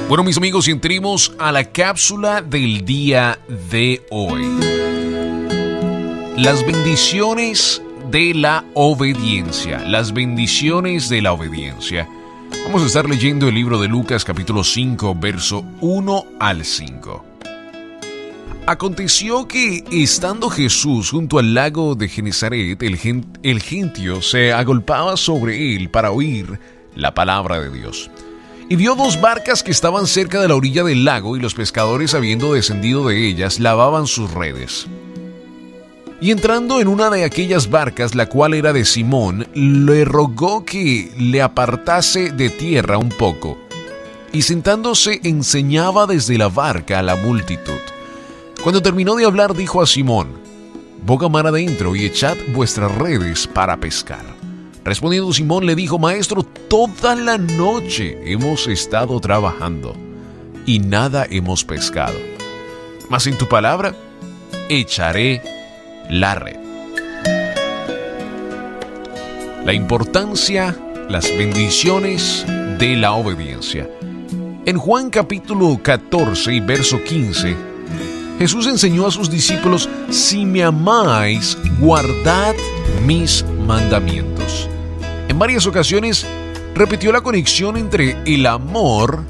Bueno, mis amigos, y entremos a la cápsula del día de hoy. Las bendiciones de la obediencia. Las bendiciones de la obediencia. Vamos a estar leyendo el libro de Lucas, capítulo 5, verso 1 al 5. Aconteció que, estando Jesús junto al lago de Genezaret, el gentío se agolpaba sobre él para oír la palabra de Dios. Y vio dos barcas que estaban cerca de la orilla del lago, y los pescadores, habiendo descendido de ellas, lavaban sus redes. Y entrando en una de aquellas barcas, la cual era de Simón, le rogó que le apartase de tierra un poco. Y sentándose enseñaba desde la barca a la multitud. Cuando terminó de hablar, dijo a Simón: boga mar adentro y echad vuestras redes para pescar. Respondiendo Simón le dijo: Maestro, toda la noche hemos estado trabajando y nada hemos pescado. Mas en tu palabra echaré la red. La importancia, las bendiciones de la obediencia. En Juan capítulo 14 y verso 15, Jesús enseñó a sus discípulos: si me amáis, guardad mis mandamientos. En varias ocasiones repitió la conexión entre el amor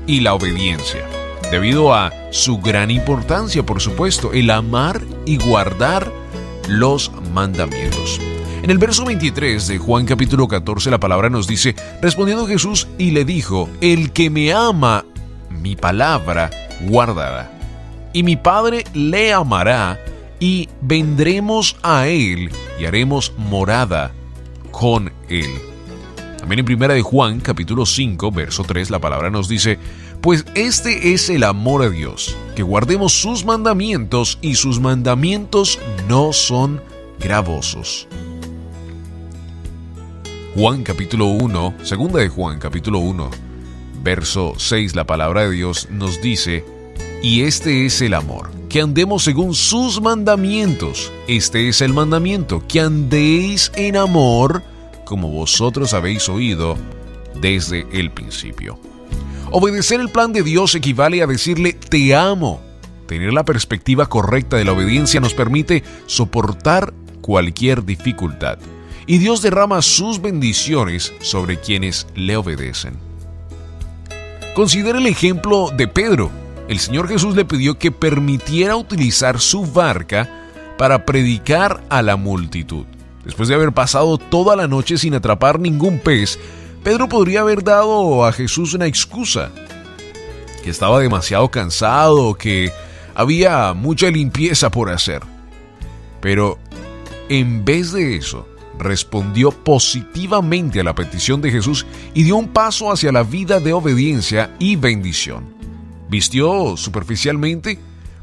y la obediencia, debido a su gran importancia, por supuesto, el amar y guardar los mandamientos. En el verso 23 de Juan capítulo 14, la palabra nos dice: respondiendo Jesús y le dijo: el que me ama, mi palabra guardará, y mi Padre le amará, y vendremos a él y haremos morada con él. También en primera de Juan capítulo 5 verso 3 la palabra nos dice: pues este es el amor a Dios, que guardemos sus mandamientos, y sus mandamientos no son gravosos. Juan capítulo 1, segunda de Juan capítulo 1 verso 6, la palabra de Dios nos dice: y este es el amor, que andemos según sus mandamientos. Este es el mandamiento, que andéis en amor, como vosotros habéis oído desde el principio. Obedecer el plan de Dios equivale a decirle: te amo. Tener la perspectiva correcta de la obediencia nos permite soportar cualquier dificultad, y Dios derrama sus bendiciones sobre quienes le obedecen. Considera el ejemplo de Pedro. El Señor Jesús le pidió que permitiera utilizar su barca para predicar a la multitud. Después de haber pasado toda la noche sin atrapar ningún pez, Pedro podría haber dado a Jesús una excusa: que estaba demasiado cansado, que había mucha limpieza por hacer. Pero en vez de eso, respondió positivamente a la petición de Jesús y dio un paso hacia la vida de obediencia y bendición. Vistió superficialmente.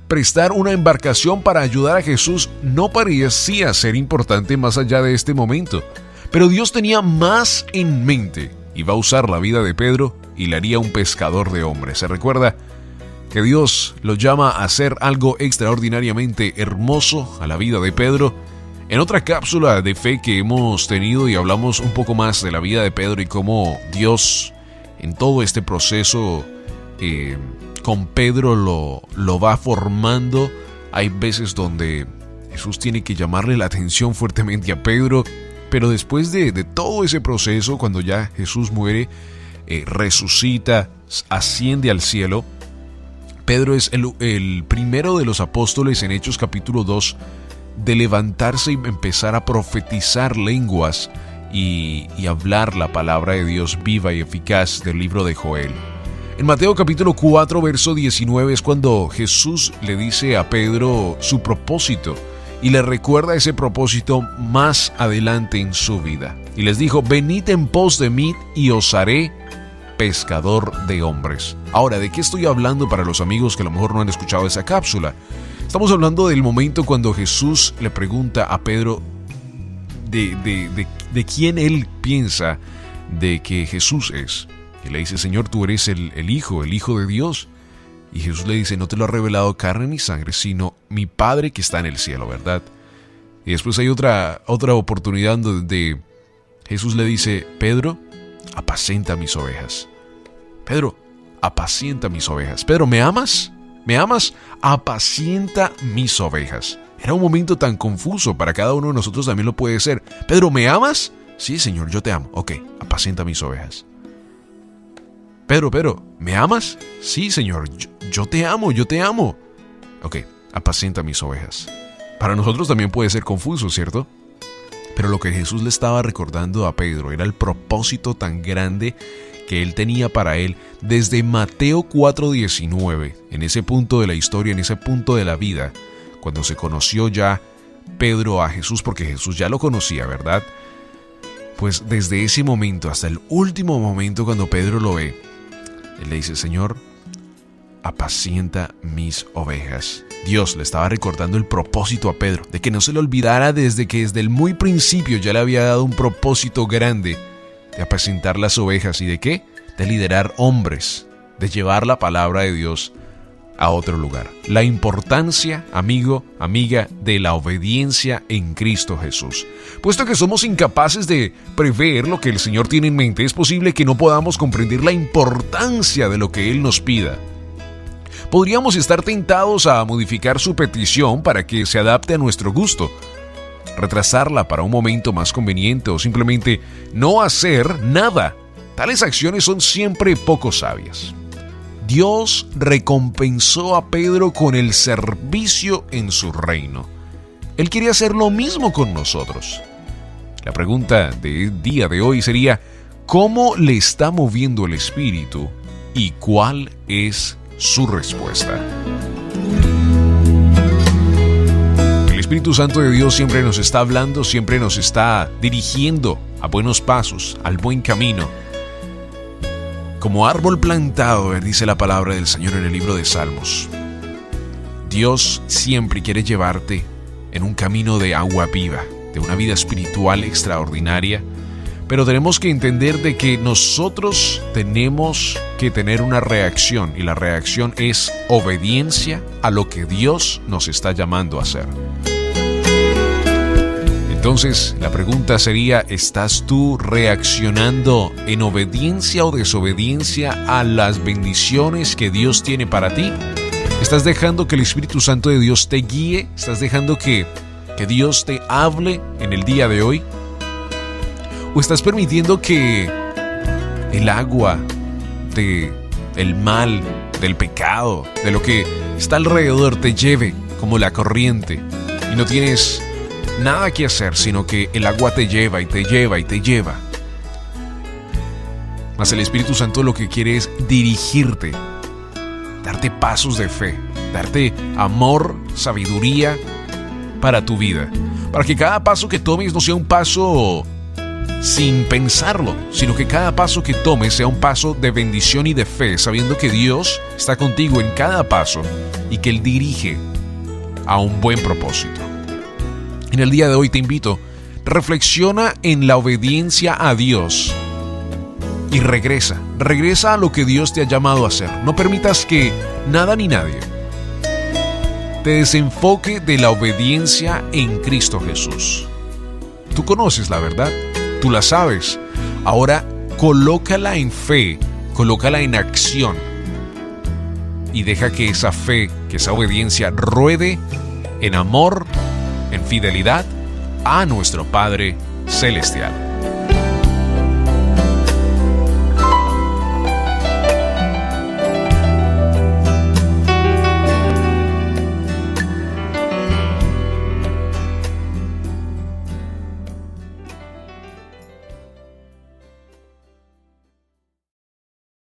Prestar una embarcación para ayudar a Jesús no parecía ser importante más allá de este momento, pero Dios tenía más en mente. Iba a usar la vida de Pedro y le haría un pescador de hombres. Se recuerda que Dios lo llama a hacer algo extraordinariamente hermoso a la vida de Pedro. En otra cápsula de fe que hemos tenido, y hablamos un poco más de la vida de Pedro y cómo Dios en todo este proceso con Pedro lo va formando. Hay veces donde Jesús tiene que llamarle la atención fuertemente a Pedro, pero después de todo ese proceso, cuando ya Jesús muere, resucita, asciende al cielo, Pedro es el primero de los apóstoles en Hechos capítulo 2 de levantarse y empezar a profetizar lenguas y hablar la palabra de Dios viva y eficaz del libro de Joel. En Mateo capítulo 4, verso 19 es cuando Jesús le dice a Pedro su propósito y le recuerda ese propósito más adelante en su vida. Y les dijo: venid en pos de mí y os haré pescador de hombres. Ahora, ¿de qué estoy hablando para los amigos que a lo mejor no han escuchado esa cápsula? Estamos hablando del momento cuando Jesús le pregunta a Pedro de quién él piensa de que Jesús es. Y le dice: Señor, tú eres el Hijo de Dios. Y Jesús le dice: no te lo ha revelado carne ni sangre, sino mi Padre que está en el cielo, ¿verdad? Y después hay otra oportunidad donde Jesús le dice: Pedro, apacenta mis ovejas. Pedro, apacienta mis ovejas. Pedro, ¿me amas? ¿Me amas? Apacienta mis ovejas. Era un momento tan confuso, para cada uno de nosotros también lo puede ser. Pedro, ¿me amas? Sí, Señor, yo te amo. Ok, apacienta mis ovejas. Pedro, ¿me amas? Sí, Señor, yo te amo, yo te amo. Ok, apacienta mis ovejas. Para nosotros también puede ser confuso, ¿cierto? Pero lo que Jesús le estaba recordando a Pedro era el propósito tan grande que él tenía para él desde Mateo 4:19, en ese punto de la historia, en ese punto de la vida, cuando se conoció ya Pedro a Jesús, porque Jesús ya lo conocía, ¿verdad? Pues desde ese momento hasta el último momento cuando Pedro lo ve, él le dice, Señor, apacienta mis ovejas. Dios le estaba recordando el propósito a Pedro, de que no se le olvidara desde el muy principio ya le había dado un propósito grande de apacentar las ovejas. ¿Y de qué? De liderar hombres, de llevar la palabra de Dios a otro lugar. La importancia, amigo, amiga, de la obediencia en Cristo Jesús. Puesto que somos incapaces de prever lo que el Señor tiene en mente, es posible que no podamos comprender la importancia de lo que Él nos pida. Podríamos estar tentados a modificar su petición para que se adapte a nuestro gusto, retrasarla para un momento más conveniente o simplemente no hacer nada. Tales acciones son siempre poco sabias. Dios recompensó a Pedro con el servicio en su reino. Él quiere hacer lo mismo con nosotros. La pregunta del día de hoy sería, ¿cómo le está moviendo el Espíritu y cuál es su respuesta? El Espíritu Santo de Dios siempre nos está hablando, siempre nos está dirigiendo a buenos pasos, al buen camino. Como árbol plantado, dice la palabra del Señor en el libro de Salmos. Dios siempre quiere llevarte en un camino de agua viva, de una vida espiritual extraordinaria, pero tenemos que entender de que nosotros tenemos que tener una reacción, y la reacción es obediencia a lo que Dios nos está llamando a hacer. Entonces, la pregunta sería, ¿estás tú reaccionando en obediencia o desobediencia a las bendiciones que Dios tiene para ti? ¿Estás dejando que el Espíritu Santo de Dios te guíe? ¿Estás dejando que Dios te hable en el día de hoy? ¿O estás permitiendo que el agua del mal, del pecado, de lo que está alrededor te lleve como la corriente y no tienes nada que hacer, sino que el agua te lleva y te lleva y te lleva? Mas el Espíritu Santo lo que quiere es dirigirte, darte pasos de fe, darte amor, sabiduría para tu vida, para que cada paso que tomes no sea un paso sin pensarlo, sino que cada paso que tomes sea un paso de bendición y de fe, sabiendo que Dios está contigo en cada paso y que Él dirige a un buen propósito. En el día de hoy te invito, reflexiona en la obediencia a Dios y regresa a lo que Dios te ha llamado a hacer. No permitas que nada ni nadie te desenfoque de la obediencia en Cristo Jesús. Tú conoces la verdad, tú la sabes. Ahora colócala en fe, colócala en acción y deja que esa fe, que esa obediencia ruede en amor, en fidelidad a nuestro Padre Celestial.